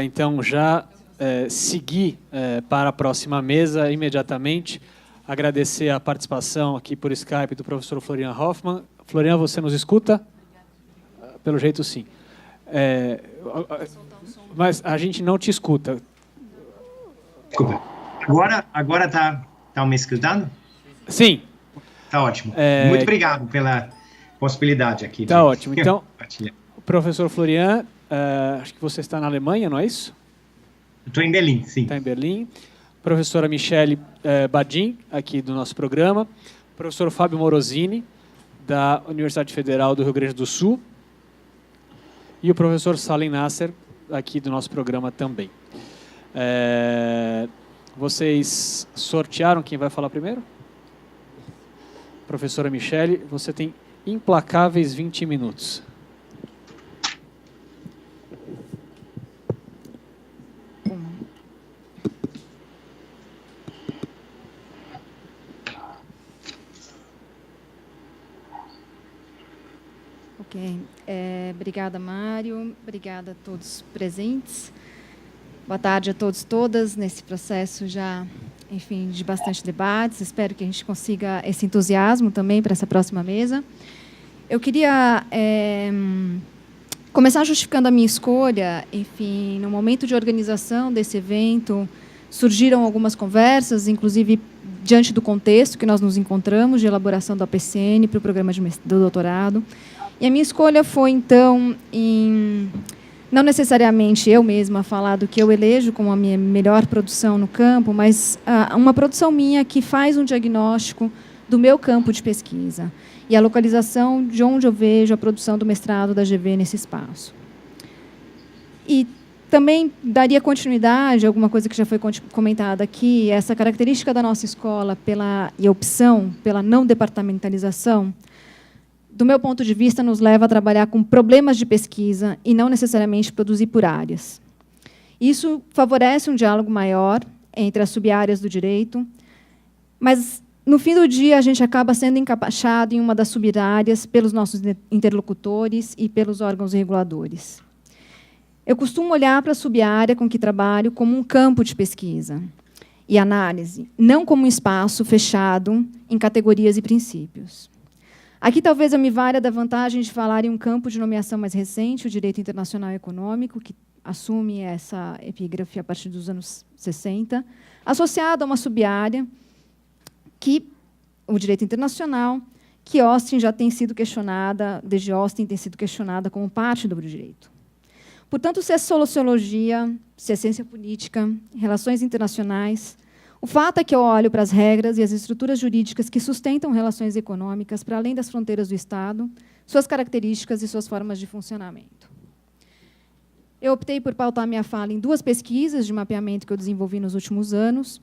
então, já seguir para a próxima mesa imediatamente. Agradecer a participação aqui por Skype do professor Florian Hoffmann. Florian, você nos escuta? Pelo jeito, sim. Mas a gente não te escuta. Desculpa. Agora tá me escutando? Sim. Tá ótimo. Muito obrigado pela possibilidade aqui. Tá ótimo. Então, professor Florian, acho que você está na Alemanha, não é isso? Estou em Berlim, sim. Está em Berlim. Professora Michele Badin, aqui do nosso programa. Professor Fábio Morosini, da Universidade Federal do Rio Grande do Sul. E o professor Salim Nasser, aqui do nosso programa também. Vocês sortearam quem vai falar primeiro? Professora Michele, você tem implacáveis 20 minutos. Ok. Obrigada, Mário. Obrigada a todos presentes. Boa tarde a todos e todas nesse processo já, enfim, de bastante debates. Espero que a gente consiga esse entusiasmo também para essa próxima mesa. Eu queria começar justificando a minha escolha. Enfim, no momento de organização desse evento, surgiram algumas conversas, inclusive diante do contexto que nós nos encontramos, de elaboração do APCN para o programa do doutorado. E a minha escolha foi, então, não necessariamente eu mesma falar do que eu elejo como a minha melhor produção no campo, mas uma produção minha que faz um diagnóstico do meu campo de pesquisa e a localização de onde eu vejo a produção do mestrado da GV nesse espaço. E também daria continuidade a alguma coisa que já foi comentada aqui, essa característica da nossa escola e a opção pela não departamentalização, do meu ponto de vista, nos leva a trabalhar com problemas de pesquisa e não necessariamente produzir por áreas. Isso favorece um diálogo maior entre as sub-áreas do direito, mas, no fim do dia, a gente acaba sendo encaixado em uma das sub-áreas pelos nossos interlocutores e pelos órgãos reguladores. Eu costumo olhar para a sub-área com que trabalho como um campo de pesquisa e análise, não como um espaço fechado em categorias e princípios. Aqui, talvez, eu me valha da vantagem de falar em um campo de nomeação mais recente, o direito internacional econômico, que assume essa epígrafe a partir dos anos 60, associado a uma sub-área, o direito internacional, que Austin já tem sido questionada, desde Austin tem sido questionada como parte do direito. Portanto, se é sociologia, se é ciência política, relações internacionais, o fato é que eu olho para as regras e as estruturas jurídicas que sustentam relações econômicas para além das fronteiras do Estado, suas características e suas formas de funcionamento. Eu optei por pautar minha fala em 2 pesquisas de mapeamento que eu desenvolvi nos últimos anos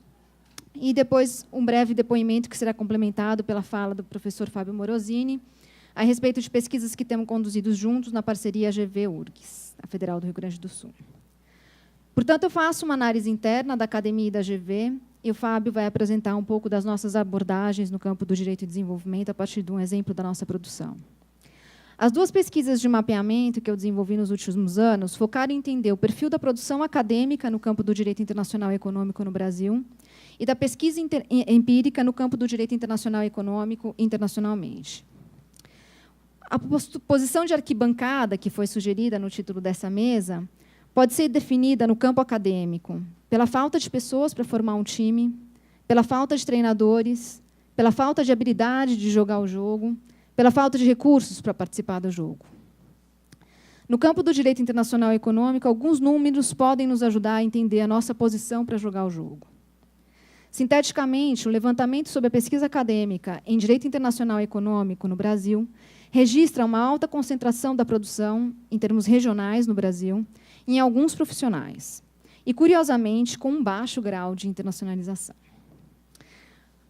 e depois um breve depoimento que será complementado pela fala do professor Fábio Morosini a respeito de pesquisas que temos conduzido juntos na parceria GV-URGS, a Federal do Rio Grande do Sul. Portanto, eu faço uma análise interna da academia e da GV, e o Fábio vai apresentar um pouco das nossas abordagens no campo do direito e desenvolvimento a partir de um exemplo da nossa produção. As 2 pesquisas de mapeamento que eu desenvolvi nos últimos anos focaram em entender o perfil da produção acadêmica no campo do direito internacional e econômico no Brasil e da pesquisa empírica no campo do direito internacional e econômico internacionalmente. A posição de arquibancada que foi sugerida no título dessa mesa pode ser definida no campo acadêmico pela falta de pessoas para formar um time, pela falta de treinadores, pela falta de habilidade de jogar o jogo, pela falta de recursos para participar do jogo. No campo do direito internacional e econômico, alguns números podem nos ajudar a entender a nossa posição para jogar o jogo. Sinteticamente, o levantamento sobre a pesquisa acadêmica em direito internacional e econômico no Brasil registra uma alta concentração da produção, em termos regionais, no Brasil, em alguns profissionais, e, curiosamente, com um baixo grau de internacionalização.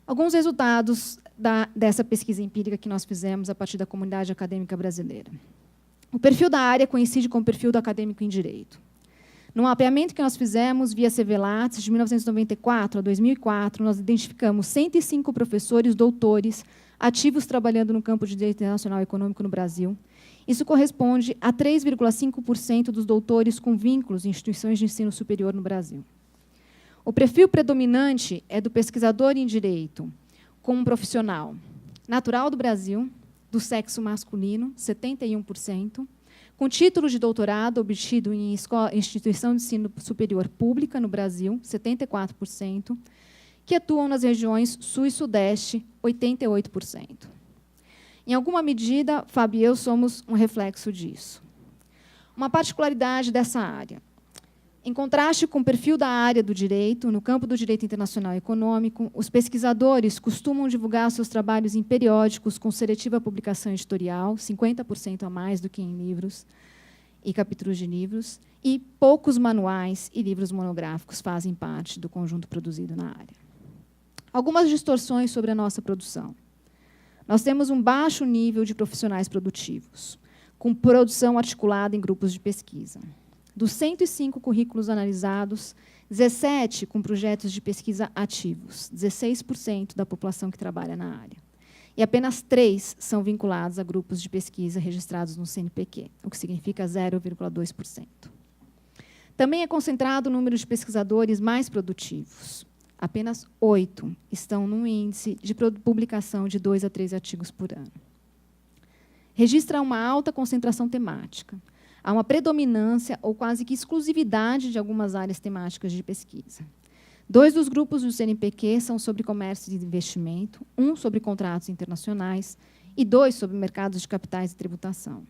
Alguns resultados dessa pesquisa empírica que nós fizemos a partir da comunidade acadêmica brasileira. O perfil da área coincide com o perfil do acadêmico em direito. No mapeamento que nós fizemos via CVLATS, de 1994 a 2004, nós identificamos 105 professores doutores ativos trabalhando no campo de direito internacional e econômico no Brasil, Isso corresponde a 3,5% dos doutores com vínculos em instituições de ensino superior no Brasil. O perfil predominante é do pesquisador em direito, como profissional natural do Brasil, do sexo masculino, 71%, com título de doutorado obtido em instituição de ensino superior pública no Brasil, 74%, que atuam nas regiões Sul e Sudeste, 88%. Em alguma medida, Fábio e eu somos um reflexo disso. Uma particularidade dessa área. Em contraste com o perfil da área do direito, no campo do direito internacional e econômico, os pesquisadores costumam divulgar seus trabalhos em periódicos com seletiva publicação editorial, 50% a mais do que em livros e capítulos de livros, e poucos manuais e livros monográficos fazem parte do conjunto produzido na área. Algumas distorções sobre a nossa produção. Nós temos um baixo nível de profissionais produtivos, com produção articulada em grupos de pesquisa. Dos 105 currículos analisados, 17 com projetos de pesquisa ativos, 16% da população que trabalha na área. E apenas 3 são vinculados a grupos de pesquisa registrados no CNPq, o que significa 0,2%. Também é concentrado o número de pesquisadores mais produtivos. Apenas 8 estão no índice de publicação de 2 a 3 artigos por ano. Registra uma alta concentração temática. Há uma predominância ou quase que exclusividade de algumas áreas temáticas de pesquisa. 2 dos grupos do CNPq são sobre comércio e investimento, 1 sobre contratos internacionais e 2 sobre mercados de capitais e tributação.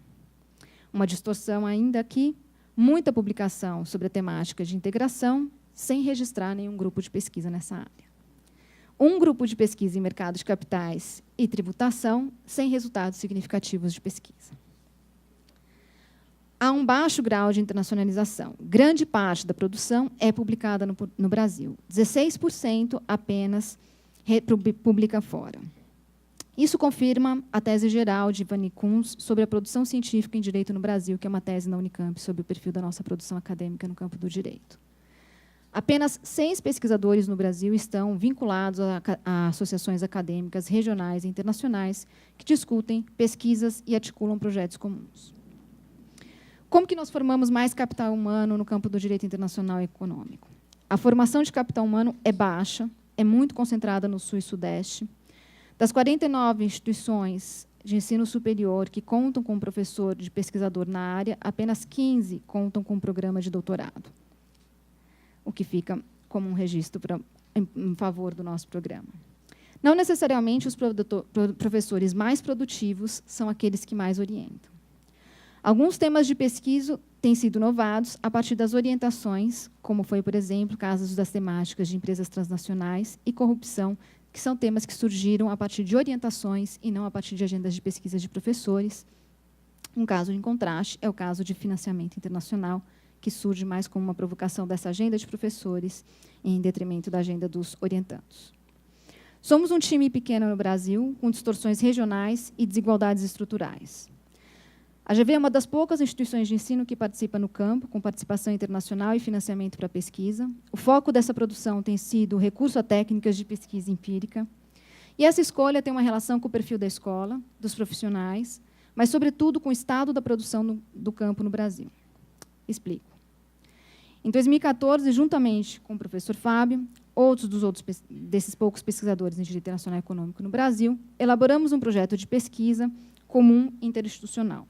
Uma distorção ainda aqui, muita publicação sobre a temática de integração, sem registrar nenhum grupo de pesquisa nessa área. 1 grupo de pesquisa em mercado de capitais e tributação, sem resultados significativos de pesquisa. Há um baixo grau de internacionalização. Grande parte da produção é publicada no Brasil. 16% apenas publica fora. Isso confirma a tese geral de Ivani Kunz sobre a produção científica em direito no Brasil, que é uma tese na Unicamp sobre o perfil da nossa produção acadêmica no campo do direito. Apenas 6 pesquisadores no Brasil estão vinculados a associações acadêmicas regionais e internacionais que discutem pesquisas e articulam projetos comuns. Como que nós formamos mais capital humano no campo do direito internacional e econômico? A formação de capital humano é baixa, é muito concentrada no Sul e Sudeste. Das 49 instituições de ensino superior que contam com um professor de pesquisador na área, apenas 15 contam com um programa de doutorado, o que fica como um registro em favor do nosso programa. Não necessariamente os professores mais produtivos são aqueles que mais orientam. Alguns temas de pesquisa têm sido inovados a partir das orientações, como foi, por exemplo, casos das temáticas de empresas transnacionais e corrupção, que são temas que surgiram a partir de orientações e não a partir de agendas de pesquisa de professores. Um caso em contraste é o caso de financiamento internacional, que surge mais como uma provocação dessa agenda de professores em detrimento da agenda dos orientandos. Somos um time pequeno no Brasil, com distorções regionais e desigualdades estruturais. A GV é uma das poucas instituições de ensino que participa no campo, com participação internacional e financiamento para pesquisa. O foco dessa produção tem sido o recurso a técnicas de pesquisa empírica. E essa escolha tem uma relação com o perfil da escola, dos profissionais, mas, sobretudo, com o estado da produção do campo no Brasil. Explico. Em 2014, juntamente com o professor Fábio, desses poucos pesquisadores em direito internacional e econômico no Brasil, elaboramos um projeto de pesquisa comum interinstitucional.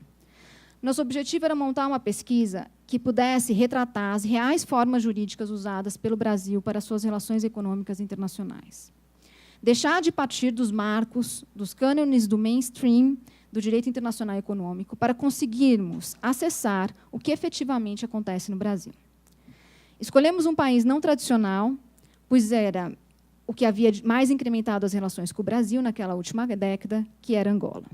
Nosso objetivo era montar uma pesquisa que pudesse retratar as reais formas jurídicas usadas pelo Brasil para suas relações econômicas internacionais. Deixar de partir dos marcos, dos cânones do mainstream do direito internacional e econômico para conseguirmos acessar o que efetivamente acontece no Brasil. Escolhemos um país não tradicional, pois era o que havia mais incrementado as relações com o Brasil naquela última década, que era Angola.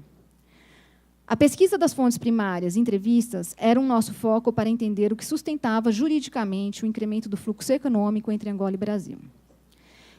A pesquisa das fontes primárias e entrevistas era um nosso foco para entender o que sustentava juridicamente o incremento do fluxo econômico entre Angola e Brasil.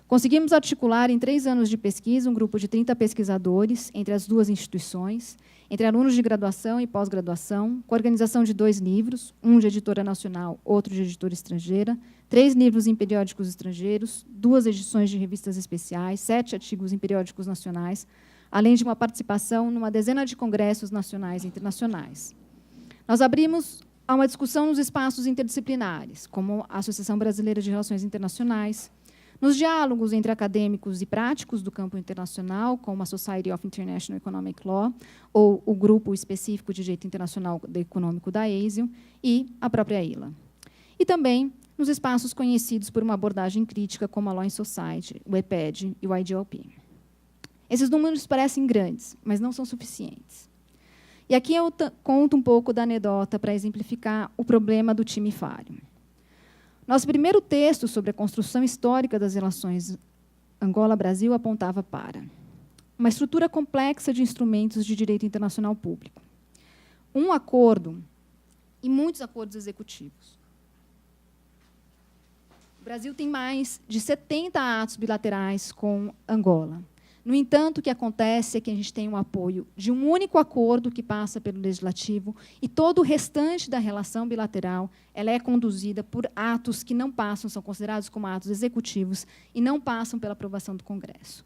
Conseguimos articular, em 3 anos de pesquisa, um grupo de 30 pesquisadores entre as 2 instituições, entre alunos de graduação e pós-graduação, com a organização de 2 livros, um de editora nacional, outro de editora estrangeira, 3 livros em periódicos estrangeiros, 2 edições de revistas especiais, 7 artigos em periódicos nacionais, além de uma participação numa dezena de congressos nacionais e internacionais. Nós abrimos a uma discussão nos espaços interdisciplinares, como a Associação Brasileira de Relações Internacionais, nos diálogos entre acadêmicos e práticos do campo internacional, como a Society of International Economic Law, ou o Grupo Específico de Direito Internacional Econômico da ASIO, e a própria ILA. E também nos espaços conhecidos por uma abordagem crítica, como a Law in Society, o EPED e o IGLP. Esses números parecem grandes, mas não são suficientes. E aqui eu conto um pouco da anedota para exemplificar o problema do time falho. Nosso primeiro texto sobre a construção histórica das relações Angola-Brasil apontava para uma estrutura complexa de instrumentos de direito internacional público, um acordo e muitos acordos executivos. O Brasil tem mais de 70 atos bilaterais com Angola. No entanto, o que acontece é que a gente tem o apoio de um único acordo que passa pelo Legislativo e todo o restante da relação bilateral ela é conduzida por atos que não passam, são considerados como atos executivos e não passam pela aprovação do Congresso.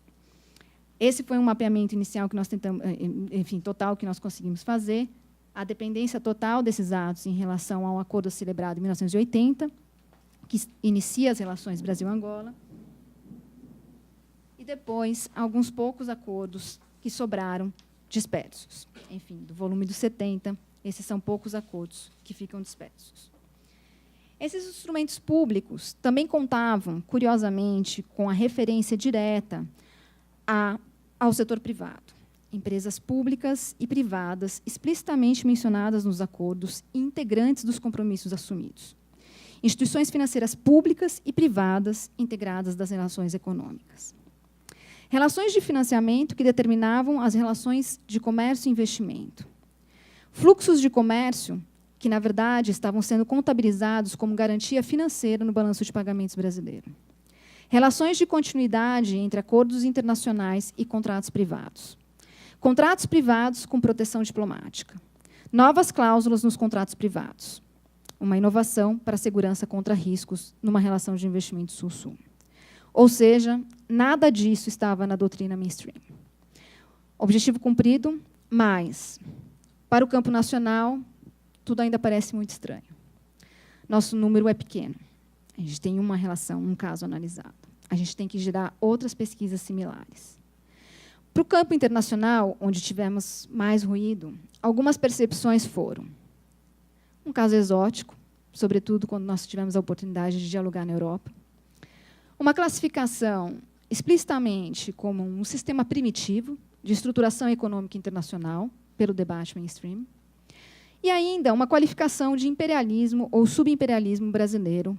Esse foi um mapeamento inicial que nós tentamos, enfim, total que nós conseguimos fazer. A dependência total desses atos em relação ao acordo celebrado em 1980, que inicia as relações Brasil-Angola, e depois alguns poucos acordos que sobraram dispersos. Enfim, do volume dos 70, esses são poucos acordos que ficam dispersos. Esses instrumentos públicos também contavam, curiosamente, com a referência direta ao setor privado. Empresas públicas e privadas explicitamente mencionadas nos acordos e integrantes dos compromissos assumidos. Instituições financeiras públicas e privadas integradas das relações econômicas. Relações de financiamento que determinavam as relações de comércio e investimento. Fluxos de comércio que, na verdade, estavam sendo contabilizados como garantia financeira no balanço de pagamentos brasileiro. Relações de continuidade entre acordos internacionais e contratos privados. Contratos privados com proteção diplomática. Novas cláusulas nos contratos privados. Uma inovação para a segurança contra riscos numa relação de investimento sul-sul. Ou seja, nada disso estava na doutrina mainstream. Objetivo cumprido, mas, para o campo nacional, tudo ainda parece muito estranho. Nosso número é pequeno. A gente tem uma relação, um caso analisado. A gente tem que gerar outras pesquisas similares. Para o campo internacional, onde tivemos mais ruído, algumas percepções foram um caso exótico, sobretudo quando nós tivemos a oportunidade de dialogar na Europa. Uma classificação explicitamente como um sistema primitivo de estruturação econômica internacional, pelo debate mainstream, e ainda uma qualificação de imperialismo ou subimperialismo brasileiro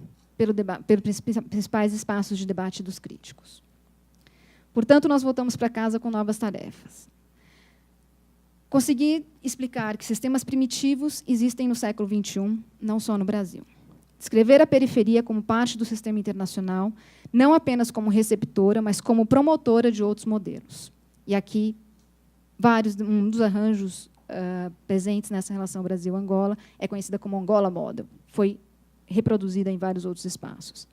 pelos principais espaços de debate dos críticos. Portanto, nós voltamos para casa com novas tarefas. Conseguir explicar que sistemas primitivos existem no século XXI, não só no Brasil. Descrever a periferia como parte do sistema internacional, não apenas como receptora, mas como promotora de outros modelos. E aqui, um dos arranjos presentes nessa relação Brasil-Angola é conhecida como Angola Model. Foi reproduzida em vários outros espaços.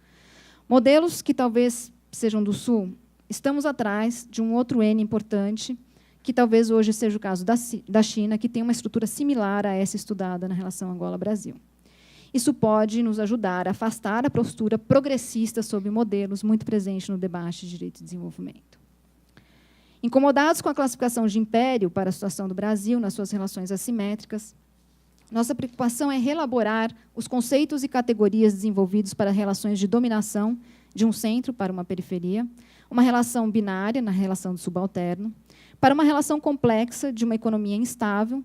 Modelos que talvez sejam do Sul, estamos atrás de um outro N importante, que talvez hoje seja o caso da China, que tem uma estrutura similar a essa estudada na relação Angola-Brasil. Isso pode nos ajudar a afastar a postura progressista sobre modelos muito presente no debate de direito e desenvolvimento. Incomodados com a classificação de império para a situação do Brasil nas suas relações assimétricas, nossa preocupação é reelaborar os conceitos e categorias desenvolvidos para relações de dominação de um centro para uma periferia, uma relação binária na relação do subalterno, para uma relação complexa de uma economia instável,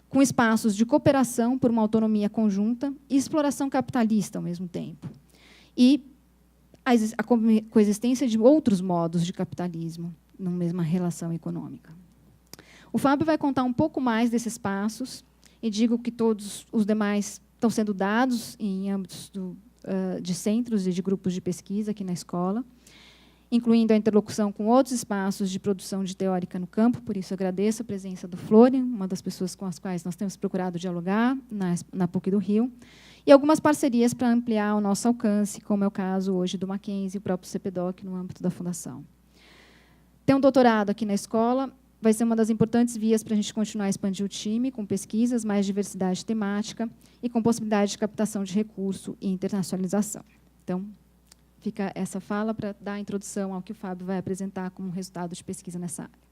com espaços de cooperação por uma autonomia conjunta e exploração capitalista ao mesmo tempo. E a coexistência de outros modos de capitalismo numa mesma relação econômica. O Fábio vai contar um pouco mais desses passos, e digo que todos os demais estão sendo dados em âmbitos de centros e de grupos de pesquisa aqui na escola, incluindo a interlocução com outros espaços de produção de teórica no campo, por isso agradeço a presença do Florian, uma das pessoas com as quais nós temos procurado dialogar na PUC do Rio, e algumas parcerias para ampliar o nosso alcance, como é o caso hoje do Mackenzie e o próprio CPDOC no âmbito da Fundação. Tem um doutorado aqui na escola, vai ser uma das importantes vias para a gente continuar a expandir o time, com pesquisas, mais diversidade temática e com possibilidade de captação de recurso e internacionalização. Então, fica essa fala para dar a introdução ao que o Fábio vai apresentar como resultado de pesquisa nessa área.